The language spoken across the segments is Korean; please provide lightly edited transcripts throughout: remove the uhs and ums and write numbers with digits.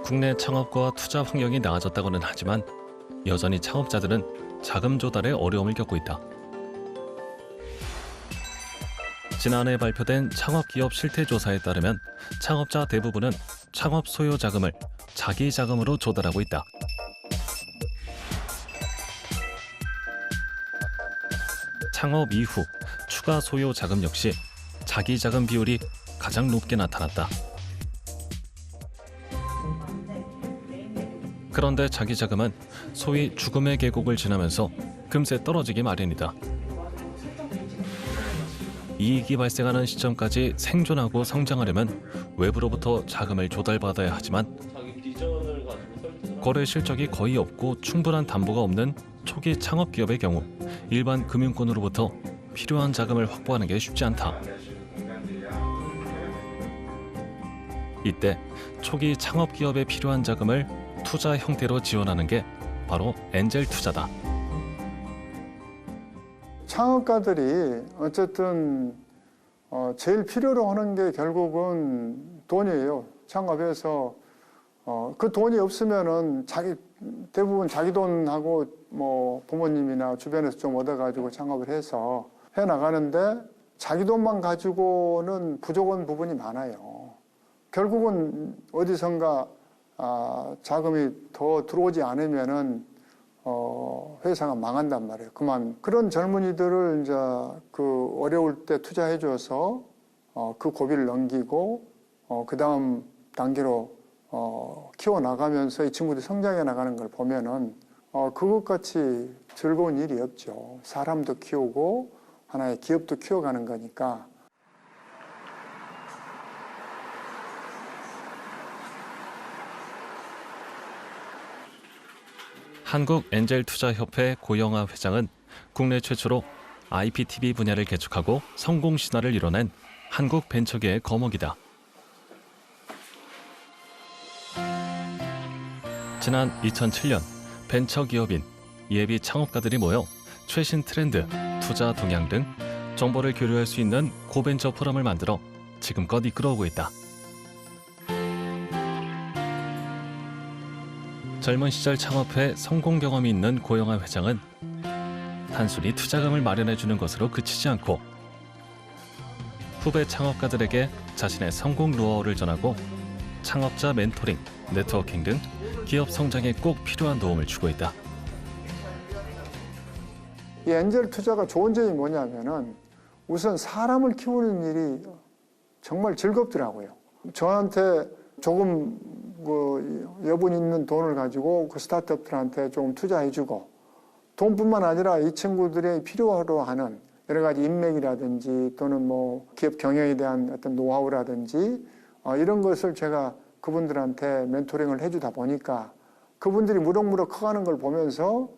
국내 창업과 투자 환경이 나아졌다고는 하지만 여전히 창업자들은 자금 조달에 어려움을 겪고 있다. 지난해 발표된 창업기업 실태조사에 따르면 창업자 대부분은 창업 소요 자금을 자기 자금으로 조달하고 있다. 창업 이후 추가 소요 자금 역시 자기 자금 비율이 가장 높게 나타났다. 그런데 자기 자금은 소위 죽음의 계곡을 지나면서 금세 떨어지기 마련이다. 이익이 발생하는 시점까지 생존하고 성장하려면 외부로부터 자금을 조달받아야 하지만 거래 실적이 거의 없고 충분한 담보가 없는 초기 창업 기업의 경우 일반 금융권으로부터 필요한 자금을 확보하는 게 쉽지 않다. 이때 초기 창업 기업에 필요한 자금을 투자 형태로 지원하는 게 바로 엔젤 투자다. 창업가들이 어쨌든 제일 필요로 하는 게 결국은 돈이에요. 창업해서 그 돈이 없으면은 대부분 자기 돈하고 뭐 부모님이나 주변에서 좀 얻어가지고 창업을 해서 해 나가는데 자기 돈만 가지고는 부족한 부분이 많아요. 결국은 어디선가 자금이 더 들어오지 않으면은 회사가 망한단 말이에요. 그런 젊은이들을 이제 그 어려울 때 투자해줘서 그 고비를 넘기고 그 다음 단계로 키워 나가면서 이 친구들이 성장해 나가는 걸 보면은 그것같이 즐거운 일이 없죠. 사람도 키우고 하나의 기업도 키워가는 거니까. 한국엔젤투자협회 고영아 회장은 국내 최초로 IPTV 분야를 개척하고 성공 신화를 이뤄낸 한국 벤처계의 거목이다. 지난 2007년 벤처기업인 예비 창업가들이 모여 최신 트렌드, 투자 동향 등 정보를 교류할 수 있는 고벤처 포럼을 만들어 지금껏 이끌어오고 있다. 젊은 시절 창업해 성공 경험이 있는 고영아 회장은 단순히 투자금을 마련해주는 것으로 그치지 않고 후배 창업가들에게 자신의 성공 노하우를 전하고 창업자 멘토링, 네트워킹 등 기업 성장에 꼭 필요한 도움을 주고 있다. 이 엔젤 투자가 좋은 점이 뭐냐면은 우선 사람을 키우는 일이 정말 즐겁더라고요. 저한테 조금 여분 있는 돈을 가지고 그 스타트업들한테 좀 투자해주고 돈뿐만 아니라 이 친구들의 필요로 하는 여러 가지 인맥이라든지 또는 뭐 기업 경영에 대한 어떤 노하우라든지 이런 것을 제가 그분들한테 멘토링을 해주다 보니까 그분들이 무럭무럭 커가는 걸 보면서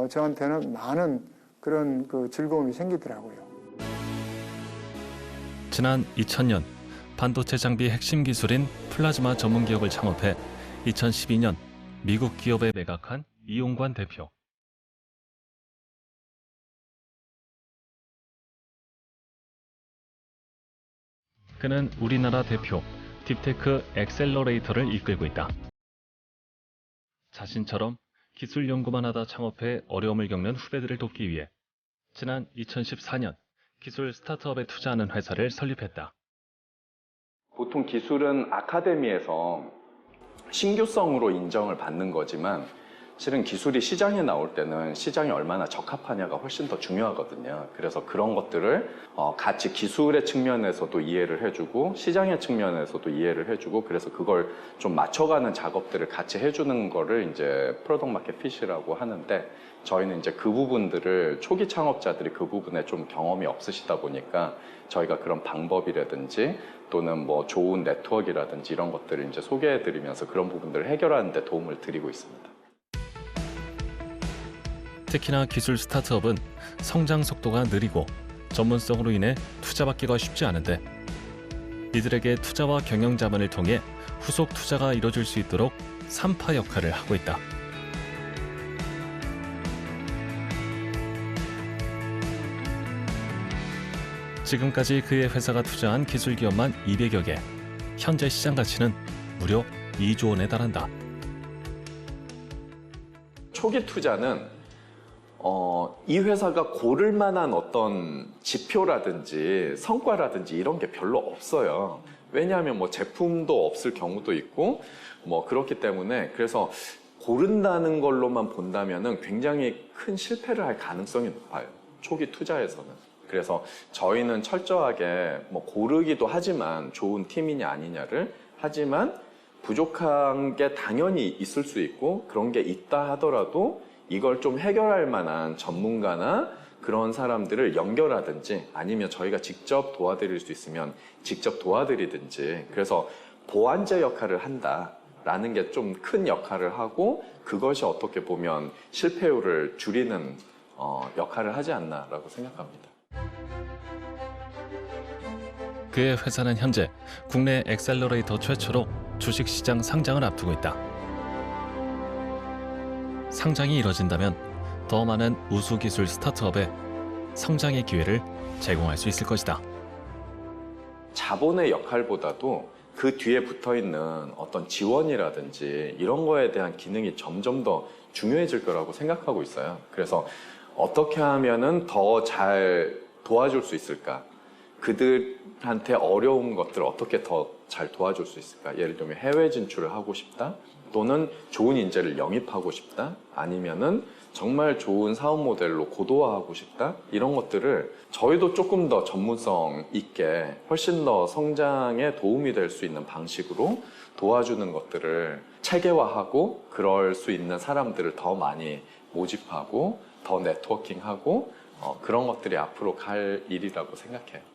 저한테는 많은 그런 즐거움이 생기더라고요. 지난 2000년 반도체 장비 핵심 기술인 플라즈마 전문 기업을 창업해 2012년 미국 기업에 매각한 이용관 대표. 그는 우리나라 대표 딥테크 엑셀러레이터를 이끌고 있다. 자신처럼 기술 연구만 하다 창업해 어려움을 겪는 후배들을 돕기 위해 지난 2014년 기술 스타트업에 투자하는 회사를 설립했다. 보통 기술은 아카데미에서 신규성으로 인정을 받는 거지만 실은 기술이 시장에 나올 때는 시장이 얼마나 적합하냐가 훨씬 더 중요하거든요. 그래서 그런 것들을 같이 기술의 측면에서도 이해를 해주고 시장의 측면에서도 이해를 해주고 그래서 그걸 좀 맞춰가는 작업들을 같이 해주는 거를 이제 프로덕트 마켓 핏이라고 하는데 저희는 이제 그 부분들을 초기 창업자들이 그 부분에 좀 경험이 없으시다 보니까 저희가 그런 방법이라든지 또는 뭐 좋은 네트워크라든지 이런 것들을 이제 소개해드리면서 그런 부분들을 해결하는 데 도움을 드리고 있습니다. 특히나 기술 스타트업은 성장 속도가 느리고 전문성으로 인해 투자받기가 쉽지 않은데 이들에게 투자와 경영 자문을 통해 후속 투자가 이뤄질 수 있도록 산파 역할을 하고 있다. 지금까지 그의 회사가 투자한 기술 기업만 200여 개, 현재 시장 가치는 무려 2조 원에 달한다. 초기 투자는 이 회사가 고를 만한 어떤 지표라든지 성과라든지 이런 게 별로 없어요. 왜냐하면 뭐 제품도 없을 경우도 있고 뭐 그렇기 때문에 그래서 고른다는 걸로만 본다면은 굉장히 큰 실패를 할 가능성이 높아요. 초기 투자에서는. 그래서 저희는 철저하게 뭐 고르기도 하지만 좋은 팀이냐 아니냐를 하지만 부족한 게 당연히 있을 수 있고 그런 게 있다 하더라도 이걸 좀 해결할 만한 전문가나 그런 사람들을 연결하든지 아니면 저희가 직접 도와드릴 수 있으면 직접 도와드리든지 그래서 보완제 역할을 한다라는 게 좀 큰 역할을 하고 그것이 어떻게 보면 실패율을 줄이는 역할을 하지 않나라고 생각합니다. 그의 회사는 현재 국내 엑셀러레이터 최초로 주식시장 상장을 앞두고 있다. 상장이 이뤄진다면 더 많은 우수기술 스타트업에 성장의 기회를 제공할 수 있을 것이다. 자본의 역할보다도 그 뒤에 붙어있는 어떤 지원이라든지 이런 거에 대한 기능이 점점 더 중요해질 거라고 생각하고 있어요. 그래서 어떻게 하면은 더 잘 도와줄 수 있을까? 그들한테 어려운 것들을 어떻게 더 잘 도와줄 수 있을까? 예를 들면 해외 진출을 하고 싶다? 또는 좋은 인재를 영입하고 싶다? 아니면은 정말 좋은 사업 모델로 고도화하고 싶다? 이런 것들을 저희도 조금 더 전문성 있게 훨씬 더 성장에 도움이 될 수 있는 방식으로 도와주는 것들을 체계화하고 그럴 수 있는 사람들을 더 많이 모집하고 더 네트워킹하고 그런 것들이 앞으로 갈 일이라고 생각해요.